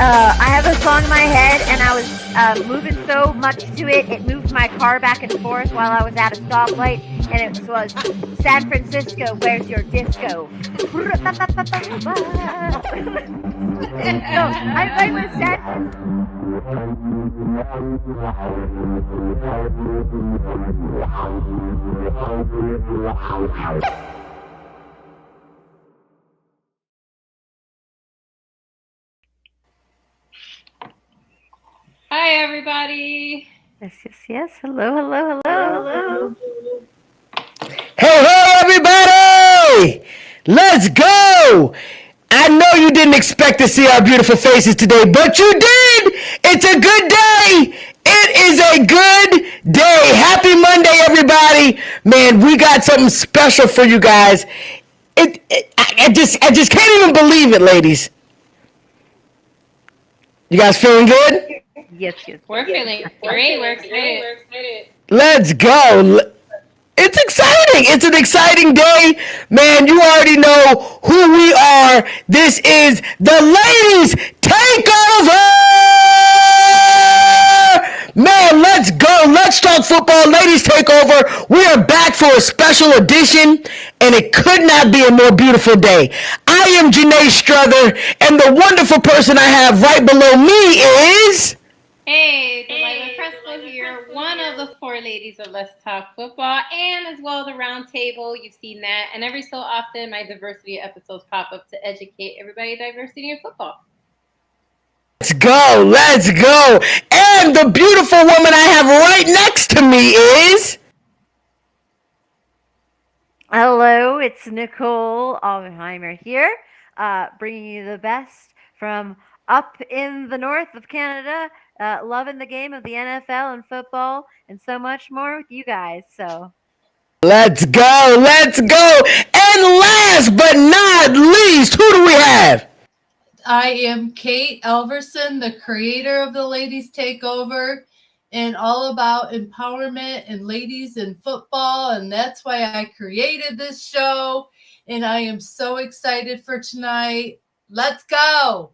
I have a song in my head, and I was moving so much to it, it moved my car back and forth while I was at a stoplight, and it was San Francisco, where's your disco? No, I was San Hi, everybody. Yes. Hello. Hey, everybody! Let's go! I know you didn't expect to see our beautiful faces today, but you did! It's a good day! It is a good day! Happy Monday, everybody! Man, we got something special for you guys. I just can't even believe it, ladies. You guys feeling good? Yes. We're feeling great. We're excited. Let's go. It's exciting. It's an exciting day. Man, you already know who we are. This is the Ladies Takeover. Man, let's go. Let's talk football. Ladies Takeover. We are back for a special edition, and it could not be a more beautiful day. I am Janae Struther, and the wonderful person I have right below me is... Hey, Delilah Crespo here, one of the 4 ladies of Let's Talk Football, and as well the round table. You've seen that, and every so often my diversity episodes pop up to educate everybody diversity in football. Let's go. And the beautiful woman I have right next to me is... Hello, it's Nicole Oppenheimer here, bringing you the best from up in the north of Canada, loving the game of the NFL and football and so much more with you guys. So Let's go. And last but not least, who do we have? I am Kate Elverson, the creator of the Ladies Takeover, and all about empowerment and ladies in football. And that's why I created this show. And I am so excited for tonight. Let's go.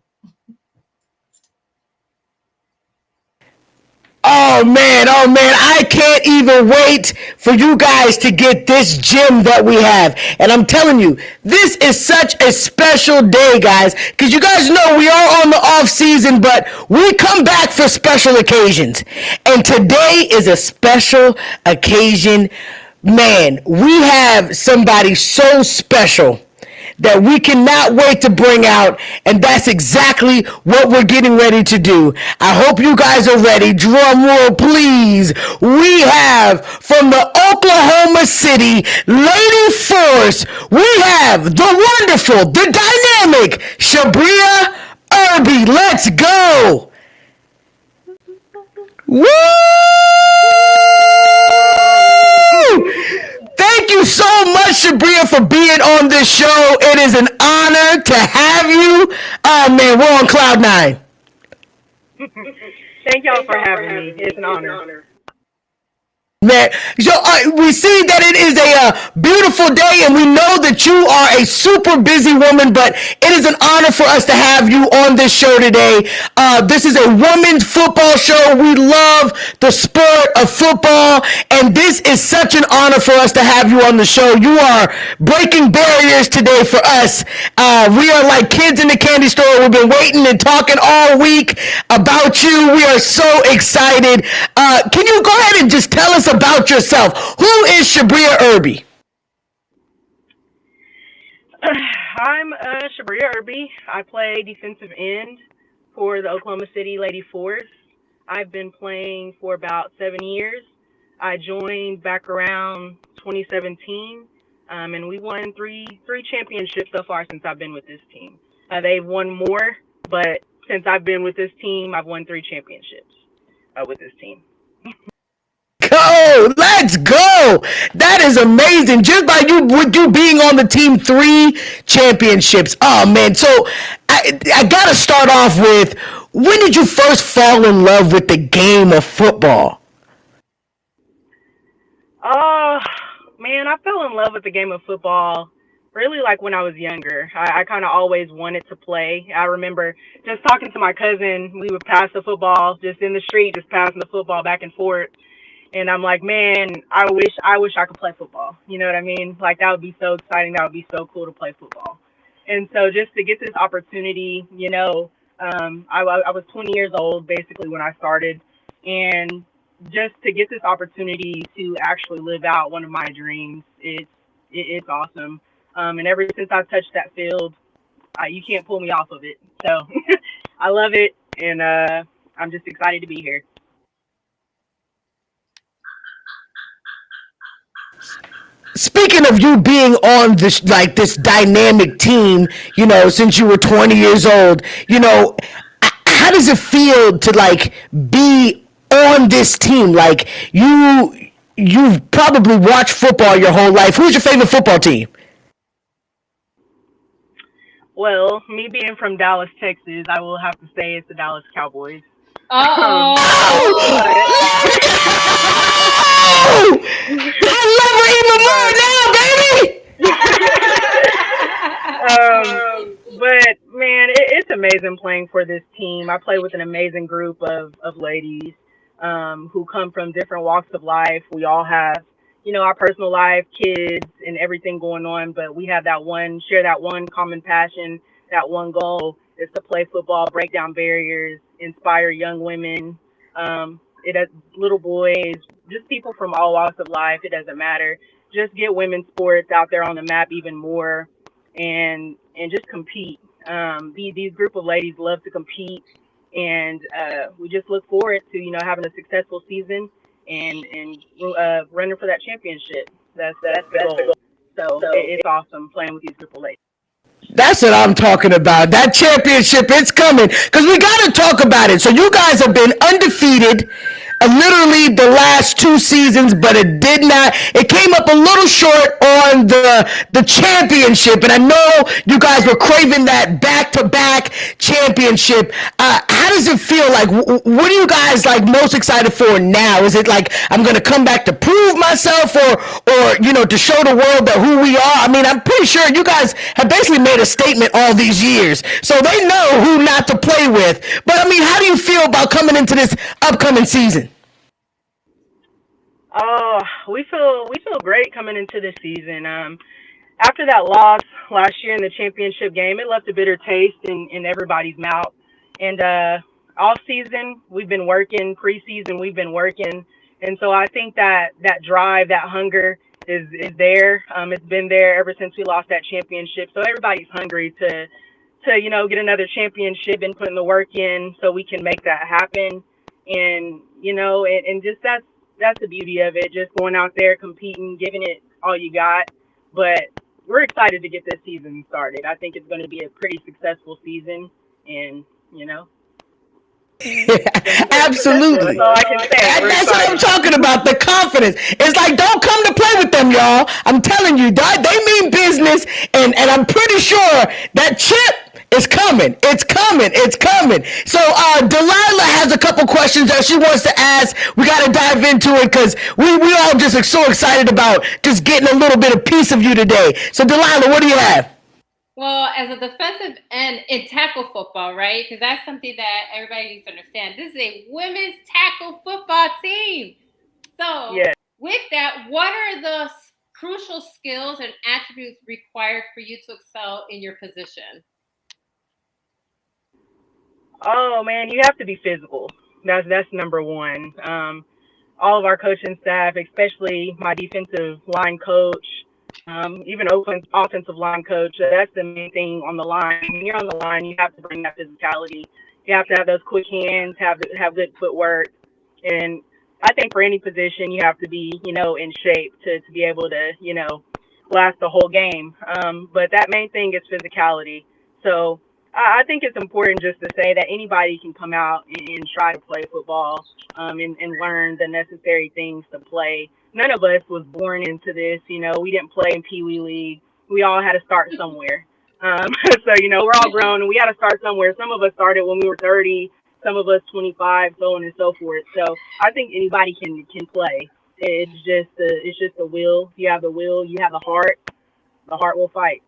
Oh man, I can't even wait for you guys to get this gym that we have. And I'm telling you, this is such a special day, guys, because you guys know we are on the off season, but we come back for special occasions. And today is a special occasion. Man, we have somebody so special that we cannot wait to bring out, and that's exactly what we're getting ready to do. I hope you guys are ready. Drum roll, please. We have from the Oklahoma City Lady Force, we have the wonderful, the dynamic Shabria Irby. Let's go. Woo! Thank you so much, Shabria, for being on this show. It is an honor to have you. Oh, man, we're on cloud 9. Thank y'all for having me. It's an honor. Man, so we see that it is a beautiful day, and we know that you are a super busy woman, but it is an honor for us to have you on this show today. This is a women's football show. We love the sport of football, and this is such an honor for us to have you on the show. You are breaking barriers today for us. We are like kids in the candy store. We've been waiting and talking all week about you. We are so excited. Can you go ahead and just tell us about yourself? Who is Shabria Irby? I'm Shabria Irby. I play defensive end for the Oklahoma City Lady Force. I've been playing for about 7 years. I joined back around 2017, and we won three championships so far since I've been with this team. They've won more, but since I've been with this team, I've won three championships with this team. Go, let's go. That is amazing. Just by you with you being on the team, three championships. Oh man. So I gotta start off with, when did you first fall in love with the game of football? Oh, man, I fell in love with the game of football really like when I was younger. I kind of always wanted to play. I remember just talking to my cousin. We would pass the football just in the street, just passing the football back and forth. And I'm like, man, I wish I could play football. You know what I mean? Like that would be so exciting. That would be so cool to play football. And so just to get this opportunity, I was 20 years old basically when I started, and just to get this opportunity to actually live out one of my dreams, it's awesome. And ever since I've touched that field, you can't pull me off of it. So I love it, and I'm just excited to be here. Speaking of you being on this, like, this dynamic team, since you were 20 years old, how does it feel to, like, be on this team? Like, you've probably watched football your whole life. Who's your favorite football team? Well, me being from Dallas, Texas, I will have to say it's the Dallas Cowboys. Um, Uh-oh. but Oh! I love her even more but now, baby. but man, it's amazing playing for this team. I play with an amazing group of ladies who come from different walks of life. We all have, our personal life, kids, and everything going on, but we have share that one common passion, that one goal is to play football, break down barriers, inspire young women. It has little boys, just people from all walks of life. It doesn't matter. Just get women's sports out there on the map even more, and just compete. These group of ladies love to compete, and we just look forward to having a successful season and running for that championship. That's the goal. So it's awesome playing with these group of ladies. That's what I'm talking about. That championship, it's coming. Because we got to talk about it. So you guys have been undefeated literally the last two seasons, but it did not. It came up a little short on the championship. And I know you guys were craving that back-to-back championship. How does it feel like? What are you guys like most excited for now? Is it like, I'm going to come back to prove myself, or to show the world that who we are? I mean, I'm pretty sure you guys have basically made a statement all these years, so they know who not to play with. But I mean, how do you feel about coming into this upcoming season? Oh, we feel great coming into this season. After that loss last year in the championship game, it left a bitter taste in everybody's mouth. And all season we've been working, preseason we've been working, and so I think that drive, that hunger is there. It's been there ever since we lost that championship. So everybody's hungry to get another championship and putting the work in so we can make that happen. And and just that's the beauty of it. Just going out there, competing, giving it all you got. But we're excited to get this season started. I think it's going to be a pretty successful season, and that's Absolutely. all I can say. We're That's what I'm excited. talking about. The confidence. It's like, don't come to play with them, y'all. I'm telling you, they mean business, and I'm pretty sure that chip is coming. It's coming. It's coming. So Delilah has a couple questions that she wants to ask. We got to dive into it because we all just are so excited about just getting a little bit of piece of you today. So Delilah, what do you have? Well, as a defensive end in tackle football, right? Because that's something that everybody needs to understand. This is a women's tackle football team. So, Yeah. with that, what are the crucial skills and attributes required for you to excel in your position? Oh man, you have to be physical. That's number one. All of our coaching staff, especially my defensive line coach, even Oakland's offensive line coach. That's the main thing on the line. When you're on the line, you have to bring that physicality. You have to have those quick hands, have good footwork, and I think for any position, you have to be, in shape to be able to, last the whole game. But that main thing is physicality. So I think it's important just to say that anybody can come out and try to play football, and learn the necessary things to play. None of us was born into this. We didn't play in Pee Wee League. We all had to start somewhere. So, we're all grown and we had to start somewhere. Some of us started when we were 30, some of us 25, so on and so forth. So I think anybody can play. It's just the will. You have the will, you have the heart. The heart will fight.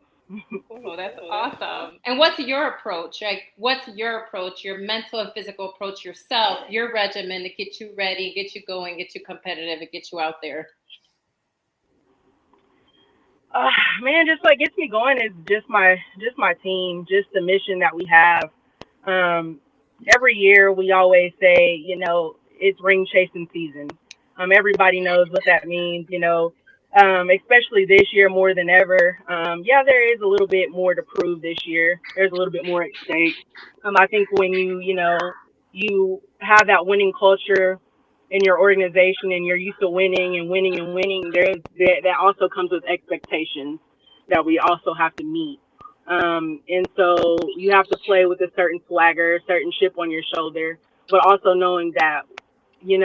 Oh, that's awesome. And what's your approach? What's your approach, your mental and physical approach yourself, your regimen to get you ready, get you going, get you competitive, and get you out there? Man, just what gets me going is just my team, just the mission that we have. Every year we always say, it's ring chasing season. Everybody knows what that means, especially this year more than ever. Yeah, there is a little bit more to prove this year. There's a little bit more at stake. I think when you have that winning culture in your organization and you're used to winning and winning and winning, that also comes with expectations that we also have to meet. And so you have to play with a certain swagger, a certain chip on your shoulder, but also knowing that, we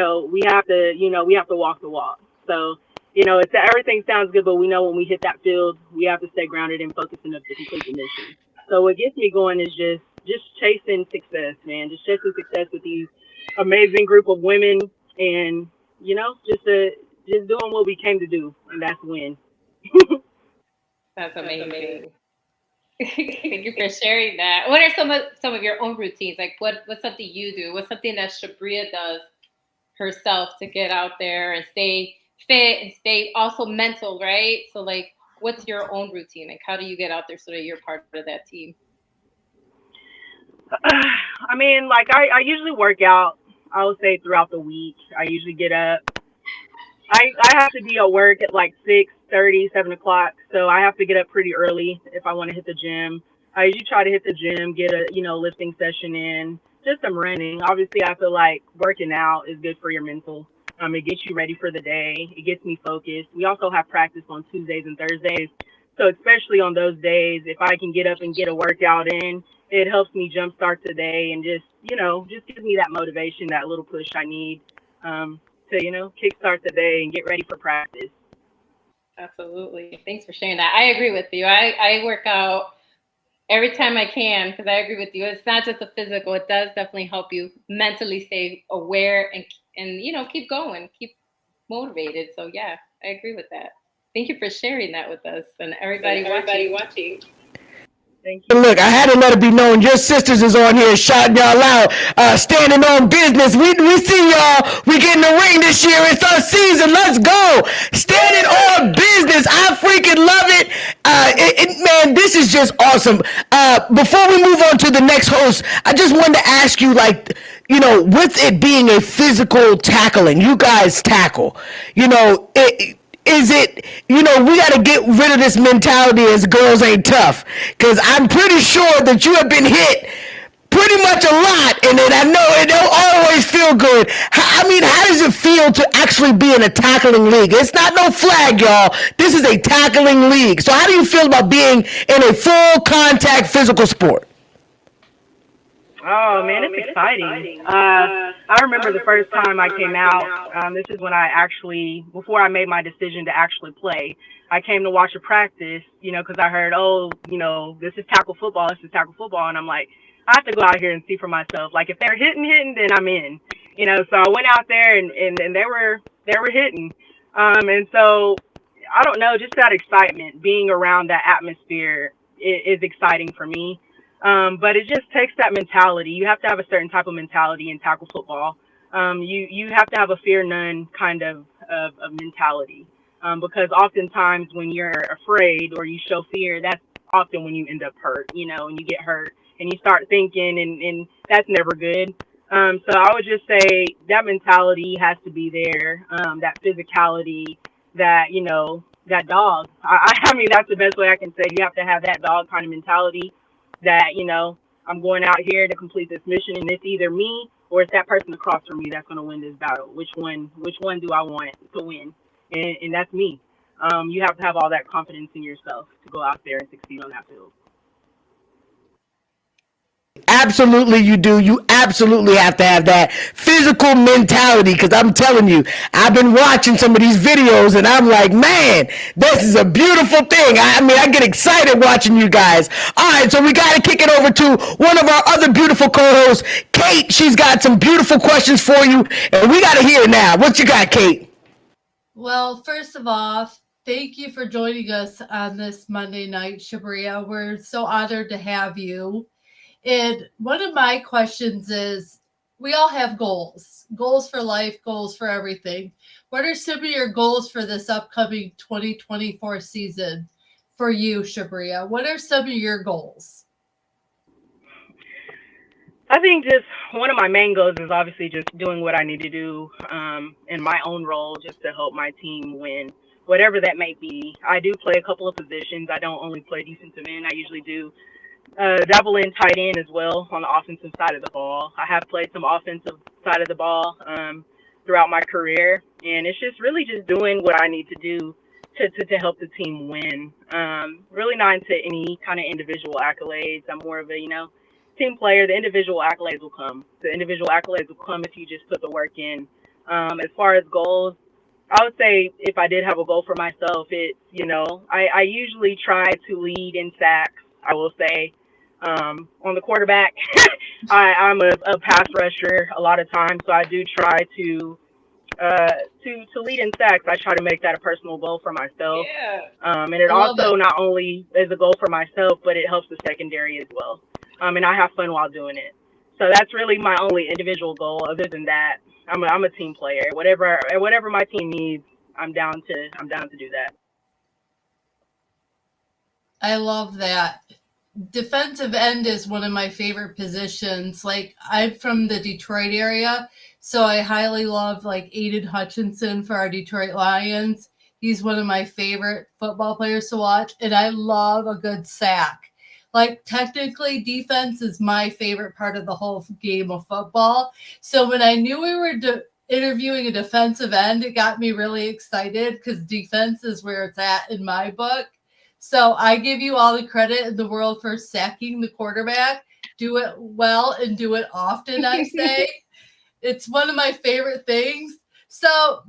have to walk the walk. So, everything sounds good, but we know when we hit that field, we have to stay grounded and focused enough to complete the mission. So what gets me going is just chasing success, man. Just chasing success with these amazing group of women, and just doing what we came to do, and that's win. That's amazing. Thank you for sharing that. What are some of your own routines? Like what's something you do? What's something that Shabria does herself to get out there and stay fit and stay also mental, right? So like what's your own routine? Like how do you get out there so that you're part of that team? I mean, like I usually work out. I would say throughout the week. I usually get up. I have to be at work at like 6:30, 7 o'clock. So I have to get up pretty early if I want to hit the gym. I usually try to hit the gym, get a lifting session in, just some running. Obviously, I feel like working out is good for your mental. It gets you ready for the day. It gets me focused. We also have practice on Tuesdays and Thursdays. So especially on those days, if I can get up and get a workout in, it helps me jumpstart the day and just gives me that motivation, that little push I need, to, kickstart the day and get ready for practice. Absolutely. Thanks for sharing that. I agree with you. I work out every time I can because I agree with you. It's not just the physical. It does definitely help you mentally stay aware and keep going, keep motivated. So yeah, I agree with that. Thank you for sharing that with us and everybody watching. Thank And you. look, I had to let it be known your sisters is on here shouting y'all out, standing on business. We see y'all. We getting the ring this year. It's our season. Let's go. Standing on business. I freaking love it. Man, this is just awesome. Before we move on to the next host, I just wanted to ask you, like, with it being a physical tackling, you guys tackle, is it, we got to get rid of this mentality as girls ain't tough. Because I'm pretty sure that you have been hit pretty much a lot. And then I know it don't always feel good. I mean, how does it feel to actually be in a tackling league? It's not no flag, y'all. This is a tackling league. So how do you feel about being in a full contact physical sport? Oh man, it's exciting. I remember the first time I came out. This is when before I made my decision to actually play, I came to watch a practice, because I heard, oh, this is tackle football, and I'm like, I have to go out here and see for myself. Like if they're hitting, then I'm in. So I went out there and they were hitting. And so I don't know, just that excitement, being around that atmosphere is exciting for me. But it just takes that mentality. You have to have a certain type of mentality in tackle football. You have to have a fear none kind of mentality. Because oftentimes when you're afraid or you show fear, that's often when you end up hurt, and you get hurt and you start thinking and that's never good. So I would just say that mentality has to be there, that physicality, that, that dog. I mean, that's the best way I can say. You have to have that dog kind of mentality that, I'm going out here to complete this mission, and it's either me or it's that person across from me that's going to win this battle. Which one do I want to win? And that's me. You have to have all that confidence in yourself to go out there and succeed on that field. Absolutely, you do. You absolutely have to have that physical mentality because I'm telling you, I've been watching some of these videos and I'm like, man, this is a beautiful thing. I mean, I get excited watching you guys. All right, so we got to kick it over to one of our other beautiful co-hosts, Kate. She's got some beautiful questions for you, and we got to hear it now. What you got, Kate? Well, first of all, thank you for joining us on this Monday night, Shabria. We're so honored to have you. And one of my questions is, we all have goals for life, goals for everything. What are some of your goals for this upcoming 2024 season for you, Shabria? What are some of your goals? I think just one of my main goals is obviously just doing what I need to do in my own role just to help my team win, whatever that may be. I do play a couple of positions. I don't only play defensive end. I usually do double in tight end as well on the offensive side of the ball. I have played some offensive side of the ball throughout my career, and it's just really just doing what I need to do to help the team win. Really not into any kind of individual accolades. I'm more of a, team player. The individual accolades will come. The individual accolades will come if you just put the work in. As far as goals, I would say if I did have a goal for myself, it's, I usually try to lead in sacks, I will say. On the quarterback, I'm a pass rusher a lot of times, so I do try to lead in sacks. I try to make that a personal goal for myself. Yeah. And it also not only is a goal for myself, but it helps the secondary as well. And I have fun while doing it. So that's really my only individual goal. Other than that, I'm a team player. Whatever my team needs, I'm down to do that. I love that. Defensive end is one of my favorite positions. Like, I'm from the Detroit area, so I highly love like Aiden Hutchinson for our Detroit Lions. He's one of my favorite football players to watch, and I love a good sack. Like, technically, defense is my favorite part of the whole game of football. So when I knew we were interviewing a defensive end, it got me really excited because defense is where it's at in my book. So I give you all the credit in the world for sacking the quarterback. Do it well and do it often, I say. It's one of my favorite things. So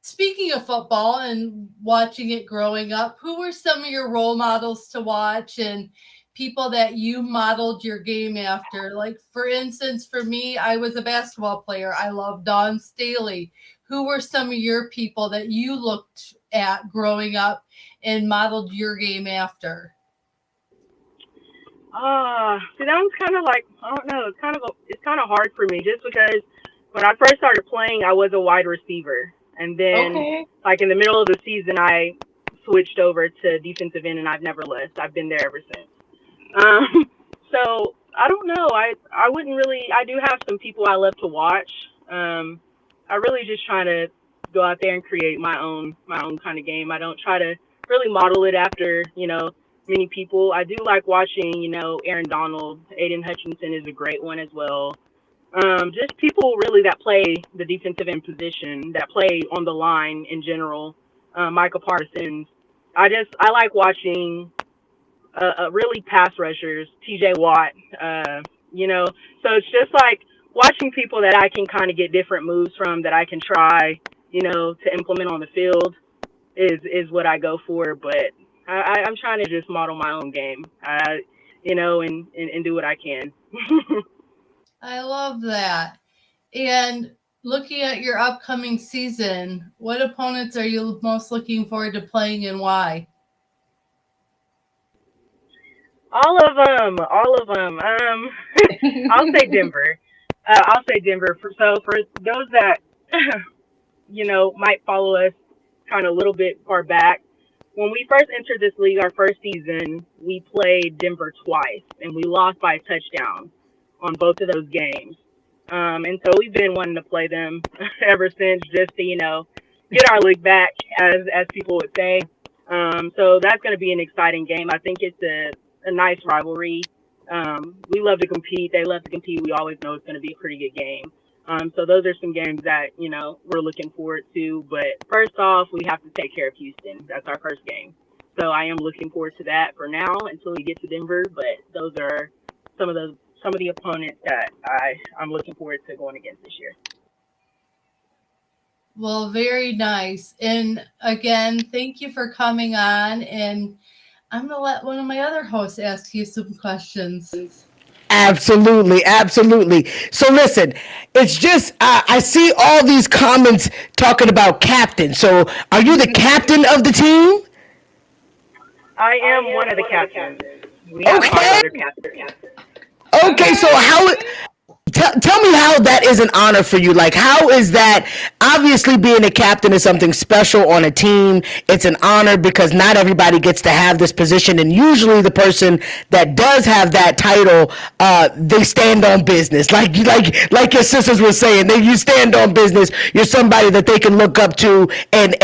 speaking of football and watching it growing up, who were some of your role models to watch and people that you modeled your game after? Like, for instance, for me, I was a basketball player. I love Dawn Staley. Who were some of your people that you looked at growing up and modeled your game after? See, that one's kind of like, I don't know. It's kind of hard for me just because when I first started playing, I was a wide receiver, and then like in the middle of the season, I switched over to defensive end, and I've never left. I've been there ever since. So I don't know. I wouldn't really. I do have some people I love to watch. I really just try to go out there and create my own kind of game. I don't try to really model it after many people. I do like watching Aaron Donald. Aiden Hutchinson is a great one as well. Just people really that play the defensive end position, that play on the line in general. Micah Parsons. I like watching really pass rushers, TJ Watt, so it's just like watching people that I can kind of get different moves from that I can try, to implement on the field is what I go for. But I'm trying to just model my own game, and do what I can. I love that. And looking at your upcoming season, what opponents are you most looking forward to playing and why? All of them. I'll say Denver. For those that might follow us kind of a little bit far back, when we first entered this league, our first season, we played Denver twice, and we lost by a touchdown on both of those games. And so we've been wanting to play them ever since, just to get our league back, as people would say. So that's going to be an exciting game. I think it's a nice rivalry. We love to compete. They love to compete. We always know it's going to be a pretty good game. So those are some games that, we're looking forward to. But first off, we have to take care of Houston. That's our first game. So I am looking forward to that for now until we get to Denver. But those are some of the opponents that I'm looking forward to going against this year. Well, very nice. And again, thank you for coming on. And I'm going to let one of my other hosts ask you some questions. Absolutely, absolutely. So listen, it's just I see all these comments talking about captain. So are you the captain of the team? I am one of the captains. We have five Okay, other captains. okay. So Okay. how? Tell me how that is an honor for you. Like, how is that? Obviously, being a captain is something special on a team. It's an honor because not everybody gets to have this position, and usually the person that does have that title, they stand on business. Like your sisters were saying, you stand on business. You're somebody that they can look up to and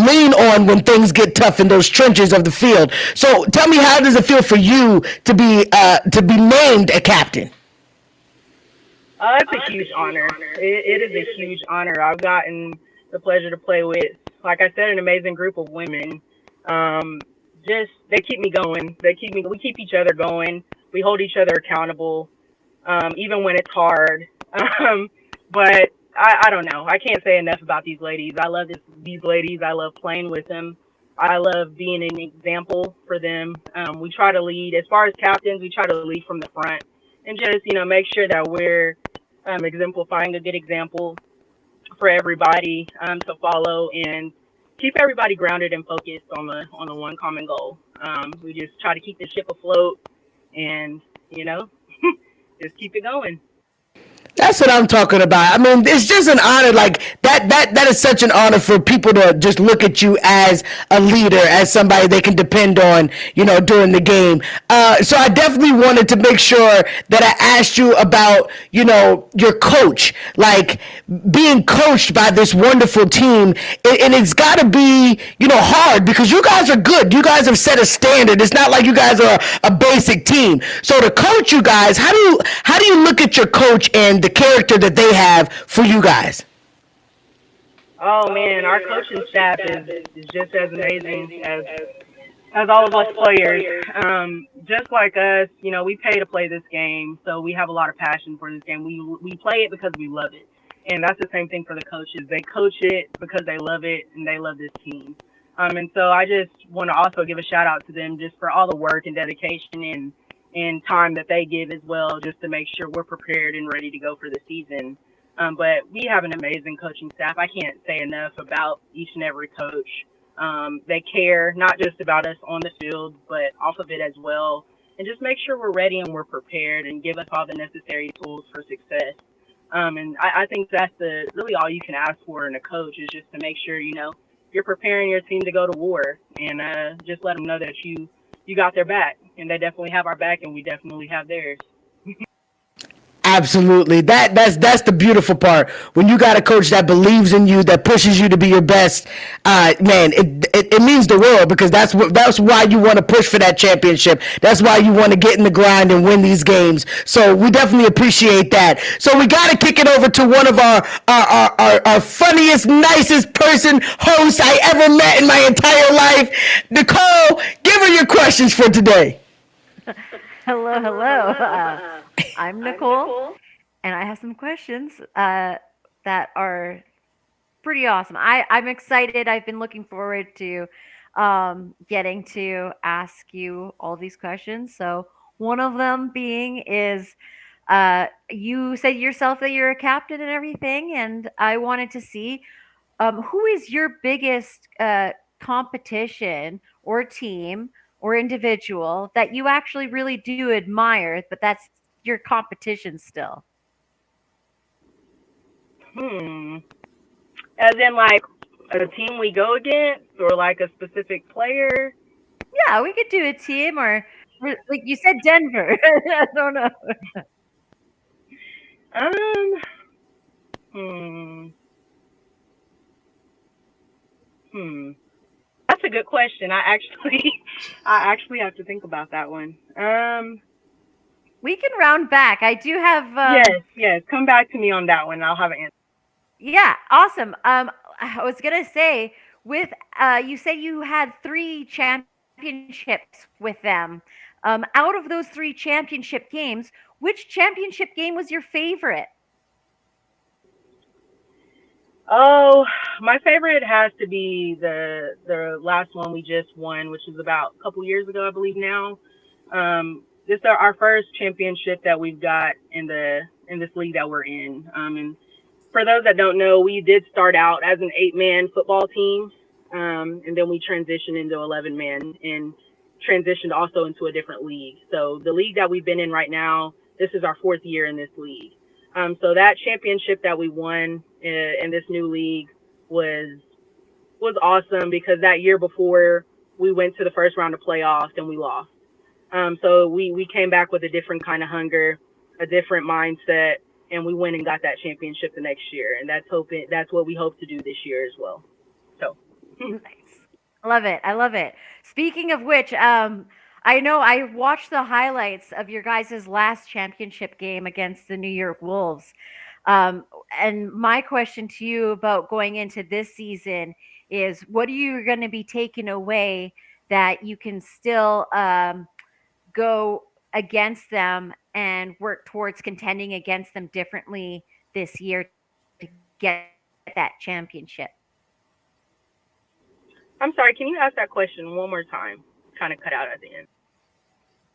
lean on when things get tough in those trenches of the field. So, tell me, how does it feel for you to be named a captain? It's a huge honor. It is a huge honor. I've gotten the pleasure to play with, like I said, an amazing group of women. Um, just they keep me going. We keep each other going. We hold each other accountable, even when it's hard. Um, but I don't know. I can't say enough about these ladies. I love these ladies. I love playing with them. I love being an example for them. We try to lead, as far as captains, we try to lead from the front and just, make sure that we're exemplifying a good example for everybody to follow and keep everybody grounded and focused on the one common goal. We just try to keep the ship afloat and, just keep it going. That's what I'm talking about. I mean, it's just an honor. Like that is such an honor for people to just look at you as a leader, as somebody they can depend on, during the game. So I definitely wanted to make sure that I asked you about, your coach, like being coached by this wonderful team. And it's got to be, hard because you guys are good. You guys have set a standard. It's not like you guys are a basic team. So to coach you guys, how do you look at your coach and the character that they have for you guys? Oh man, our coaching staff is just as amazing as all of us players. Just like us, we pay to play this game, so we have a lot of passion for this game. We play it because we love it, and that's the same thing for the coaches. They coach it because they love it and they love this team. And so I just want to also give a shout out to them just for all the work and dedication and time that they give as well, just to make sure we're prepared and ready to go for the season. But we have an amazing coaching staff. I can't say enough about each and every coach. They care not just about us on the field, but off of it as well, and just make sure we're ready and we're prepared and give us all the necessary tools for success. And I think that's really all you can ask for in a coach is just to make sure you're preparing your team to go to war and just let them know that you got their back, and they definitely have our back, and we definitely have theirs. Absolutely. That's the beautiful part. When you got a coach that believes in you, that pushes you to be your best, man, it means the world because that's why you want to push for that championship. That's why you want to get in the grind and win these games. So we definitely appreciate that. So we got to kick it over to one of our funniest, nicest person hosts I ever met in my entire life. Nicole, give her your questions for today. Hello, hello. I'm Nicole, and I have some questions that are pretty awesome. I'm excited. I've been looking forward to getting to ask you all these questions. So, one of them being is you said yourself that you're a captain and everything, and I wanted to see who is your biggest competition or team or individual that you actually really do admire, but that's your competition still? Hmm. As in, like, a team we go against, or like a specific player? Yeah, we could do a team or like you said, Denver. I don't know. Um. Hmm. Hmm. That's that's a good question. I actually, I actually have to think about that one. We can round back. I do have Yes, yes. Come back to me on that one. I'll have an answer. yeah, awesome. I was gonna say with you said you had 3 championships with them. Out of those 3 championship games, which championship game was your favorite? Oh, my favorite has to be the last one we just won, which is about a couple years ago, I believe now. This is our first championship that we've got in this league that we're in. And for those that don't know, we did start out as an 8-man football team, and then we transitioned into 11-man and transitioned also into a different league. So the league that we've been in right now, this is our 4th year in this league. So that championship that we won in this new league was was awesome because that year before we went to the first round of playoffs and we lost. So we came back with a different kind of hunger, a different mindset, and we went and got that championship the next year. And that's what we hope to do this year as well. So Nice. I love it. I love it. Speaking of which, I know I watched the highlights of your guys' last championship game against the New York Wolves. And my question to you about going into this season is what are you going to be taking away that you can still go against them and work towards contending against them differently this year to get that championship? I'm sorry, can you ask that question one more time? Kind of cut out at the end.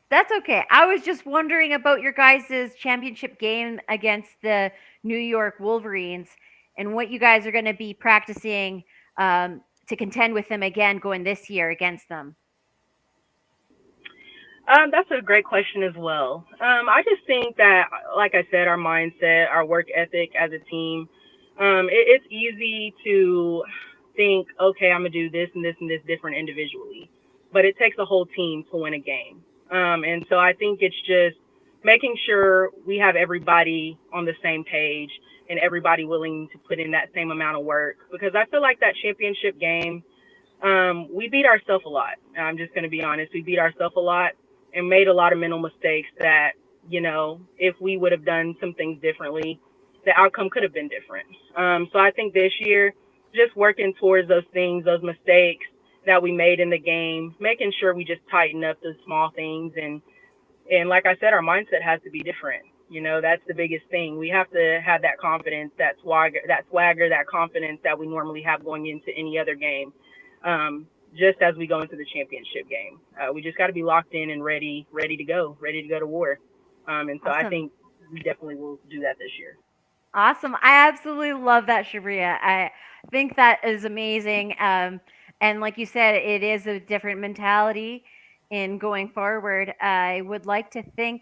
That's okay. I was just wondering about your guys' championship game against the New York Wolverines and what you guys are going to be practicing to contend with them again going this year against them. That's a great question as well. I just think that, like I said, our mindset, our work ethic as a team, it's easy to think, okay, I'm gonna do this and this and this different individually, but it takes a whole team to win a game. And so I think it's just making sure we have everybody on the same page and everybody willing to put in that same amount of work because I feel like that championship game, we beat ourselves a lot. I'm just going to be honest. We beat ourselves a lot and made a lot of mental mistakes that, if we would have done some things differently, the outcome could have been different. So I think this year, just working towards those things, those mistakes that we made in the game, making sure we just tighten up the small things. And like I said, our mindset has to be different. That's the biggest thing. We have to have that confidence, that swagger, that confidence that we normally have going into any other game. Just as we go into the championship game, we just got to be locked in and ready to go to war. And so I Awesome. think we definitely will do that this year. Awesome. I absolutely love that, Shabria. I think that is amazing. And like you said, it is a different mentality in going forward. I would like to think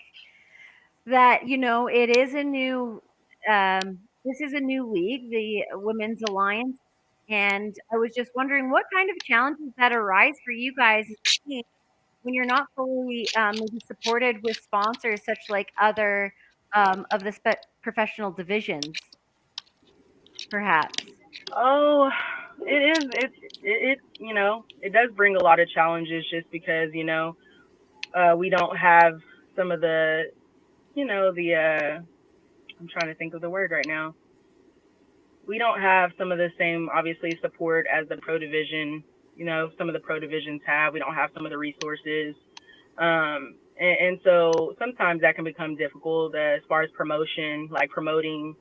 that, it is a new, this is a new league, the Women's Alliance. And I was just wondering what kind of challenges that arise for you guys as a team when you're not fully maybe supported with sponsors, such like other of the professional divisions, perhaps. Oh, it is. It does bring a lot of challenges just because we don't have some of the the I'm trying to think of the word right now. We don't have some of the same obviously support as the pro division. Some of the pro divisions have. We don't have some of the resources. And so sometimes that can become difficult as far as promotion, like promoting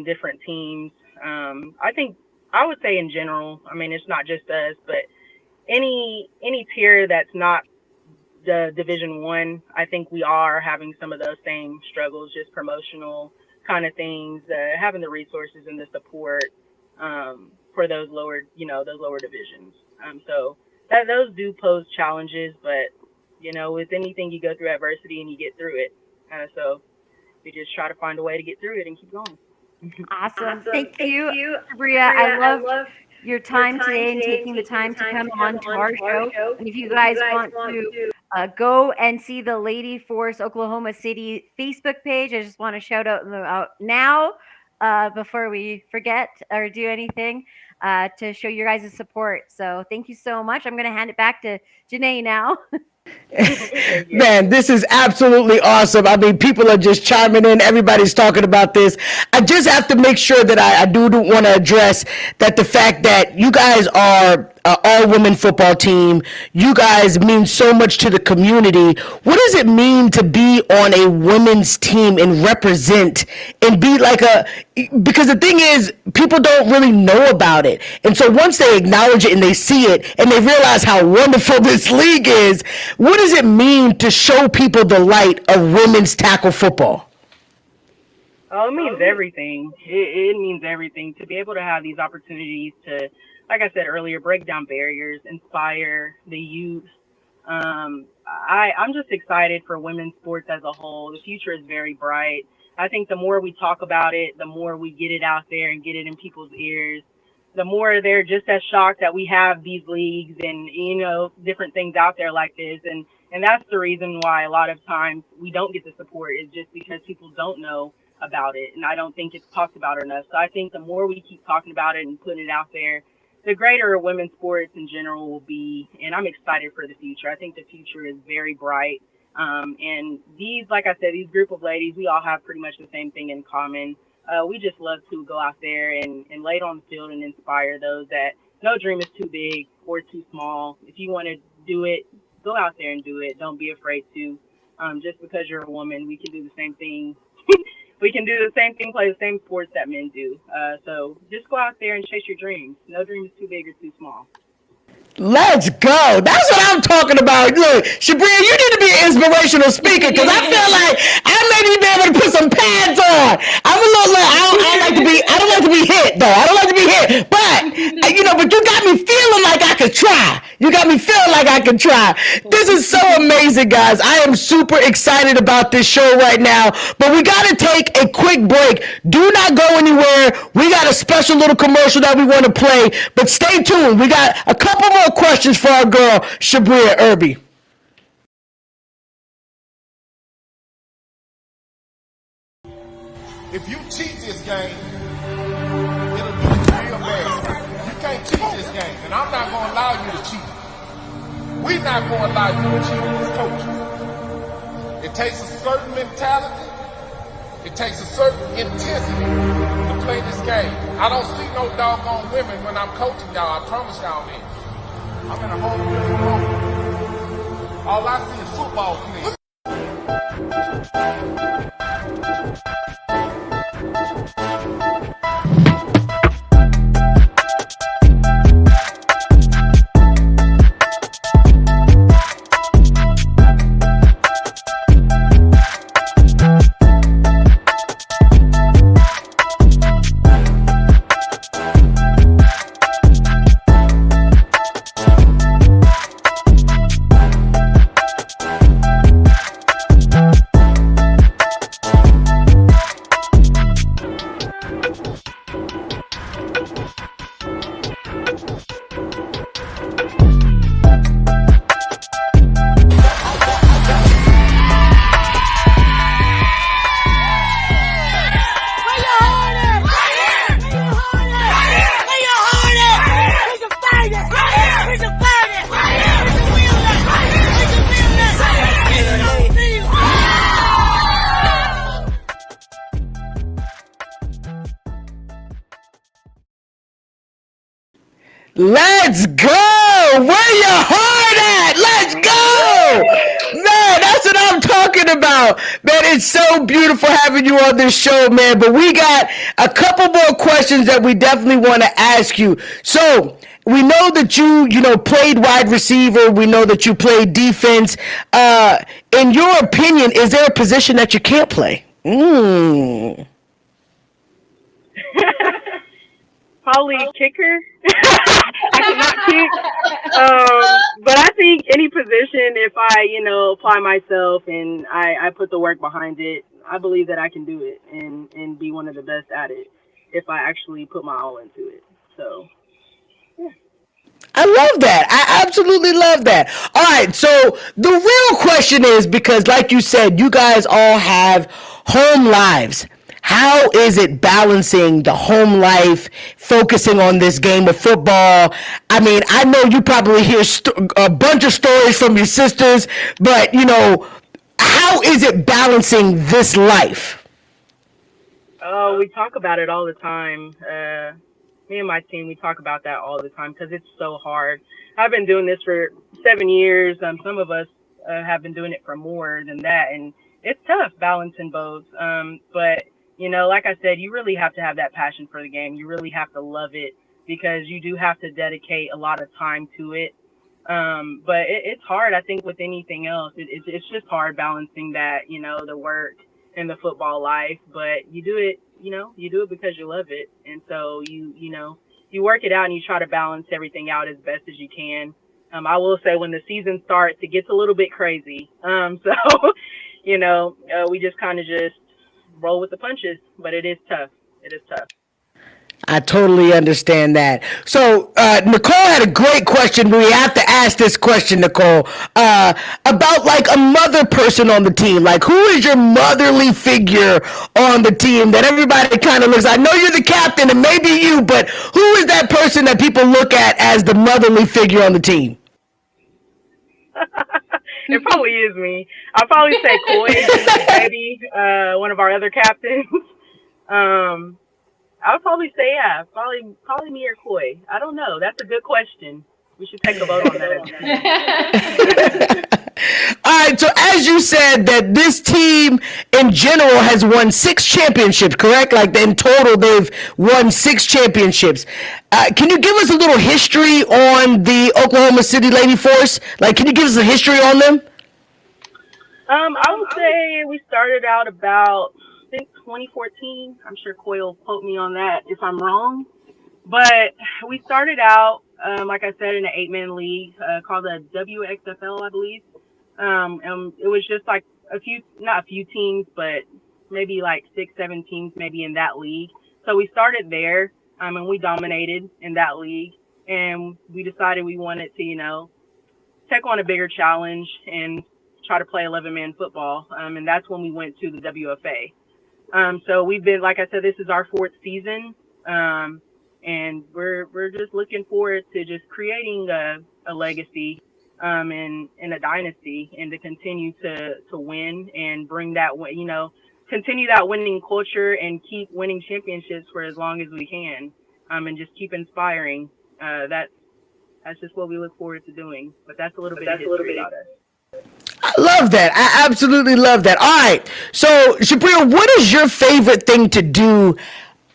different teams. I think I would say in general. I mean, it's not just us, but any tier that's not the Division One, I think we are having some of those same struggles, just promotional kind of things, having the resources and the support for those lower divisions. So that those do pose challenges, but with anything you go through adversity and you get through it. So we just try to find a way to get through it and keep going. Awesome. Awesome. Thank Thank you, you, Sabria. I Sabria. I loved love your your time time today and today and taking the taking the time to time come to come on to on our to our show. show. And if you And if you guys guys want want to to, go and see the Lady Force Oklahoma City Facebook page, I just want to shout out them out now before we forget or do anything. to show your guys' support. So thank you so much. I'm going to hand it back to Janae now. Thank you. Man, this is absolutely awesome. I mean, people are just chiming in. Everybody's talking about this. I just have to make sure that I do want to address that the fact that you guys are an all-women football team. You guys mean so much to the community. What does it mean to be on a women's team and represent and be like a, because the thing is, people don't really know about it. And so once they acknowledge it and they see it and they realize how wonderful this league is, what does it mean to show people the light of women's tackle football? Oh, it means everything. It means everything to be able to have these opportunities to, like I said earlier, break down barriers, inspire the youth. I'm just excited for women's sports as a whole. The future is very bright. I think the more we talk about it, the more we get it out there and get it in people's ears, the more they're just as shocked that we have these leagues and, different things out there like this. And that's the reason why a lot of times we don't get the support, is just because people don't know about it. And I don't think it's talked about enough. So I think the more we keep talking about it and putting it out there, the greater women's sports in general will be. And I'm excited for the future. I think the future is very bright. And these, like I said, these group of ladies, we all have pretty much the same thing in common. We just love to go out there and lay it on the field and inspire those that no dream is too big or too small. If you want to do it, go out there and do it. Don't be afraid to. Just because you're a woman, we can do the same thing. We can do the same thing, play the same sports that men do. So just go out there and chase your dreams. No dream is too big or too small. Let's go. That's what I'm talking about. Look, Shabria, you need to be an inspirational speaker because I feel like I may need to be able to put some pads on. I'm a little like, I don't like to be hit though. I don't like to be hit. But but you got me feeling like I could try. You got me feeling like I could try. This is so amazing, guys. I am super excited about this show right now. But we gotta take a quick break. Do not go anywhere. We got a special little commercial that we want to play. But stay tuned. We got a couple more questions for our girl, Shabria Irby. If you cheat this game, it'll be real bad. You can't cheat this game, and I'm not going to allow you to cheat. We're not going to allow you to cheat as coaches. It takes a certain mentality. It takes a certain intensity to play this game. I don't see no doggone women when I'm coaching y'all. I promise y'all that. I'm in a whole different room. All I see is football players. Let's go! Where your heart at? Let's go! Man, that's what I'm talking about. Man, it's so beautiful having you on this show, man. But we got a couple more questions that we definitely want to ask you. So, we know that you played wide receiver. We know that you played defense. In your opinion, is there a position that you can't play? Probably kicker. I cannot kick. But I think any position, if I, apply myself and I put the work behind it, I believe that I can do it and be one of the best at it if I actually put my all into it. So, yeah. I love that. I absolutely love that. All right, so the real question is, because like you said, you guys all have home lives. How is it balancing the home life, focusing on this game of football? I mean, I know you probably hear a bunch of stories from your sisters, but how is it balancing this life? Oh, we talk about it all the time. Me and my team, we talk about that all the time because it's so hard. I've been doing this for 7 years. Some of us have been doing it for more than that, and it's tough balancing both. But like I said, you really have to have that passion for the game. You really have to love it because you do have to dedicate a lot of time to it. But it's hard. I think with anything else, it's just hard balancing that, the work and the football life. But you do it, you do it because you love it, and so you work it out and you try to balance everything out as best as you can. I will say when the season starts, it gets a little bit crazy. So we just kind of just roll with the punches, but it is tough. It is tough. I totally understand that. So, Nicole had a great question. We have to ask this question, Nicole, about like a mother person on the team. Like, who is your motherly figure on the team that everybody kind of looks? I know you're the captain and maybe you, but who is that person that people look at as the motherly figure on the team? It probably is me. I'll probably say Coy, maybe one of our other captains. I would probably say probably me or Coy. I don't know. That's a good question. We should take a vote on that. All right, so as you said, that this team in general has won 6 championships, correct? Like in total, they've won 6 championships. Can you give us a little history on the Oklahoma City Lady Force? Like, can you give us a history on them? I would say we started out about, I think, 2014. I'm sure Coy will quote me on that if I'm wrong. But we started out, like I said, in an 8-man league called the WXFL, I believe. And it was just like not a few teams, but maybe like 6, 7 teams maybe in that league. So we started there, and we dominated in that league. And we decided we wanted to, take on a bigger challenge and try to play 11-man football. And that's when we went to the WFA. So we've been, like I said, this is our 4th season. And we're just looking forward to just creating a legacy and a dynasty, and to continue to win and bring that, continue that winning culture and keep winning championships for as long as we can, and just keep inspiring. That's just what we look forward to doing. But that's a little bit of history about us. I love that. I absolutely love that. All right. So, Shabria, what is your favorite thing to do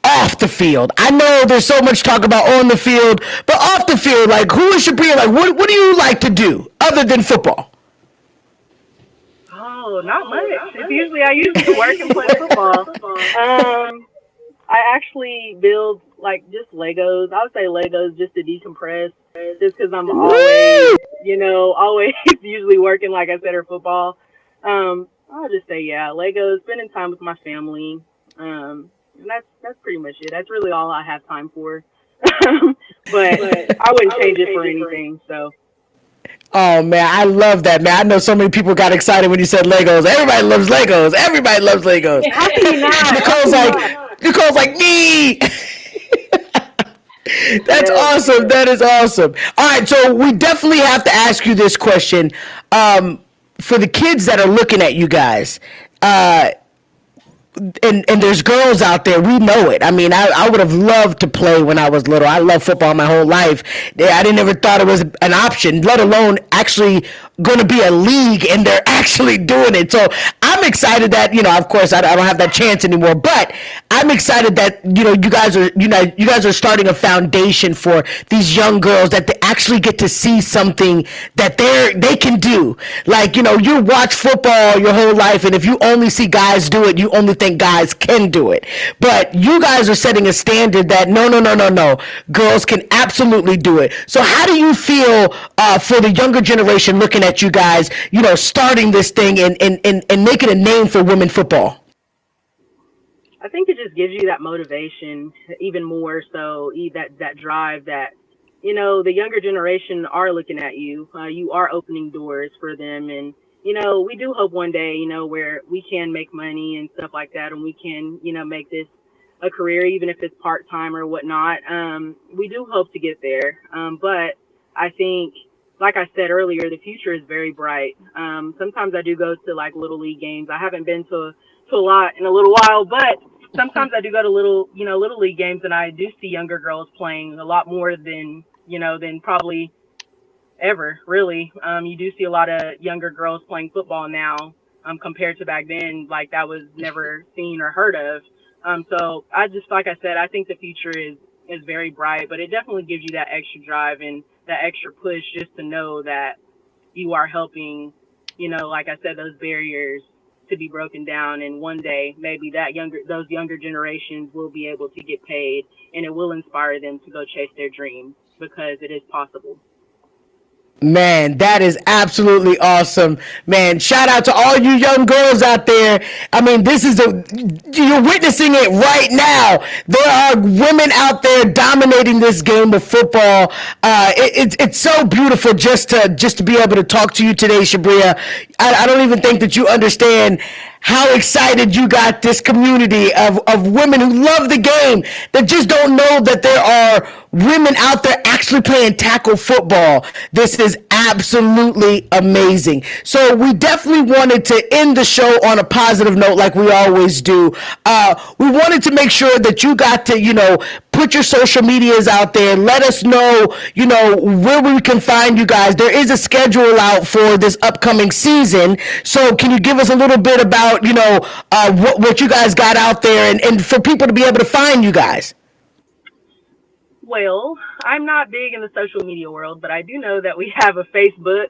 off the field? I know there's so much talk about on the field, but off the field, like, who is Shabria? Like, what do you like to do other than football? Oh, not much. I usually work and play football. I actually build like just Legos. I would say Legos just to decompress, just because I'm always usually working, like I said, or football. I'll just say, yeah, Legos, spending time with my family. And that's pretty much it. That's really all I have time for. But I wouldn't change it for anything. So. Oh man, I love that, man. I know so many people got excited when you said Legos. Everybody loves Legos. Everybody loves Legos. How can you not? Nicole's like me. That's awesome. That is awesome. All right, so we definitely have to ask you this question. For the kids that are looking at you guys, and there's girls out there, we know it. I mean, I would have loved to play when I was little. I love football my whole life. I didn't ever thought it was an option, let alone actually going to be a league, and they're actually doing it. So I'm excited that, of course I don't have that chance anymore, but I'm excited that, you guys are starting a foundation for these young girls, that they actually get to see something that they can do. Like, you watch football your whole life, and if you only see guys do it, you only think guys can do it. But you guys are setting a standard that no, girls can absolutely do it. So how do you feel for the younger generation looking at you guys, starting this thing and making a name for women football? I think it just gives you that motivation even more, so that drive that, the younger generation are looking at you. You are opening doors for them, and we do hope one day, where we can make money and stuff like that, and we can, make this a career, even if it's part time or whatnot. We do hope to get there. But I think, like I said earlier, the future is very bright. Sometimes I do go to like little league games. I haven't been to a lot in a little while, but sometimes I do go to little league games, and I do see younger girls playing a lot more than probably ever, really. You do see a lot of younger girls playing football now, compared to back then. Like, that was never seen or heard of. So I just, like I said, I think the future is very bright, but it definitely gives you that extra drive and that extra push just to know that you are helping, like I said, those barriers to be broken down. And one day, maybe those younger generations will be able to get paid, and it will inspire them to go chase their dreams, because it is possible. Man, that is absolutely awesome. Man, shout out to all you young girls out there. I mean, you're witnessing it right now. There are women out there dominating this game of football. It's so beautiful just to be able to talk to you today, Shabria. I don't even think that you understand how excited you got this community of women who love the game, that just don't know that there are women out there actually playing tackle football. This is absolutely amazing. So we definitely wanted to end the show on a positive note, like we always do. We wanted to make sure that you got to, put your social medias out there. Let us know, where we can find you guys. There is a schedule out for this upcoming season. So can you give us a little bit about, what you guys got out there, and for people to be able to find you guys? Well, I'm not big in the social media world, but I do know that we have a Facebook.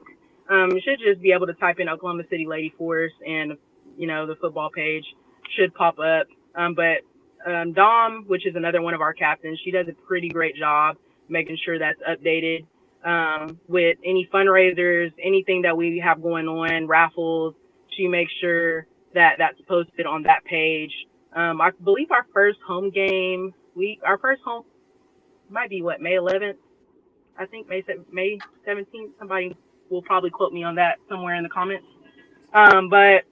You should just be able to type in Oklahoma City Lady Force, and the football page should pop up. But Dom, which is another one of our captains, she does a pretty great job making sure that's updated, with any fundraisers, anything that we have going on, raffles. She makes sure that that's posted on that page. I believe our first home game, our first home might be May 11th. I think May 17th. Somebody will probably quote me on that somewhere in the comments. But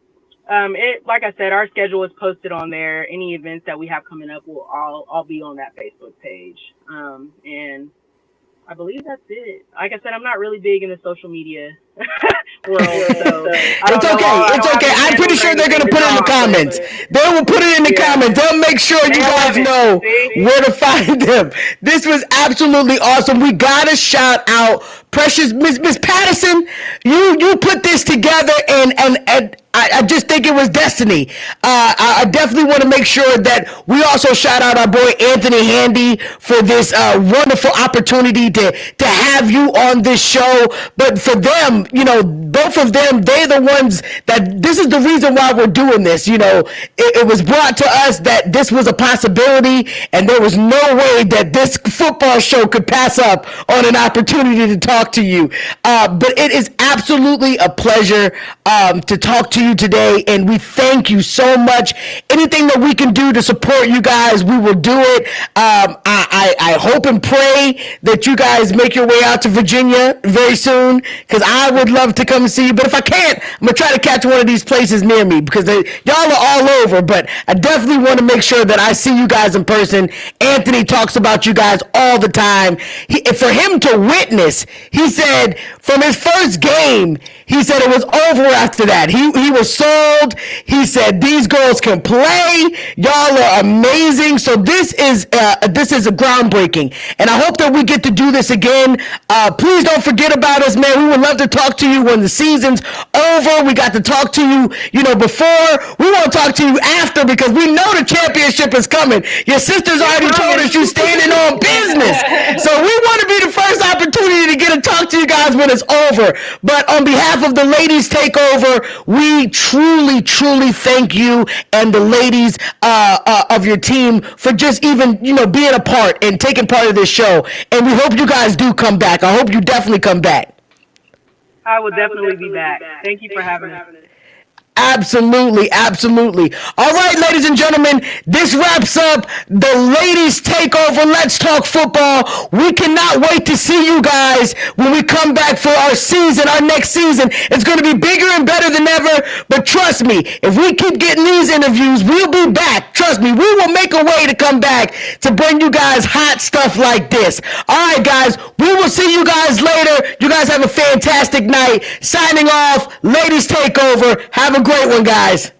like I said, our schedule is posted on there. Any events that we have coming up will all be on that Facebook page. And I believe that's it. Like I said, I'm not really big in the social media world, so it's okay. It's okay. I'm pretty sure they're gonna put it in the comments. They will put it in the comments. They'll make sure you guys know where to find them. This was absolutely awesome. We gotta shout out precious Miss Patterson. You put this together, and I just think it was destiny. I definitely want to make sure that we also shout out our boy Anthony Handy for this wonderful opportunity to have you on this show. But for them, both of them, they're the ones that this is the reason why we're doing this. It was brought to us that this was a possibility, and there was no way that this football show could pass up on an opportunity to talk to you. But it is absolutely a pleasure to talk to you today, and we thank you so much. Anything that we can do to support you guys, we will do it. I hope and pray that you guys make your way out to Virginia very soon, because I would love to come see you. But if I can't, I'm gonna try to catch one of these places near me, because y'all are all over. But I definitely want to make sure that I see you guys in person. Anthony talks about you guys all the time. For him to witness, he said from his first game, he said it was over after that. He was sold. He said these girls can play. Y'all are amazing. So this is a groundbreaking, and I hope that we get to do this again. Please don't forget about us, man. We would love to talk to you when the season's over. We got to talk to you, before. We want to talk to you after, because we know the championship is coming. Your sister's already told us you're standing on business. So we want to be the first opportunity to get to talk to you guys when it's over. But on behalf of the Ladies Takeover, we truly, truly thank you and the ladies of your team for just even, being a part and taking part of this show. And we hope you guys do come back. I hope you definitely come back. I will definitely be back. Thank you for having us. Absolutely, absolutely. All right, ladies and gentlemen, this wraps up the Ladies Takeover. Let's talk football. We cannot wait to see you guys when we come back for our season, our next season. It's going to be bigger and better than ever. But trust me, if we keep getting these interviews, we'll be back. Trust me, we will make a way to come back to bring you guys hot stuff like this. All right, guys, we will see you guys later. You guys have a fantastic night. Signing off, Ladies Takeover. Have a great one, guys.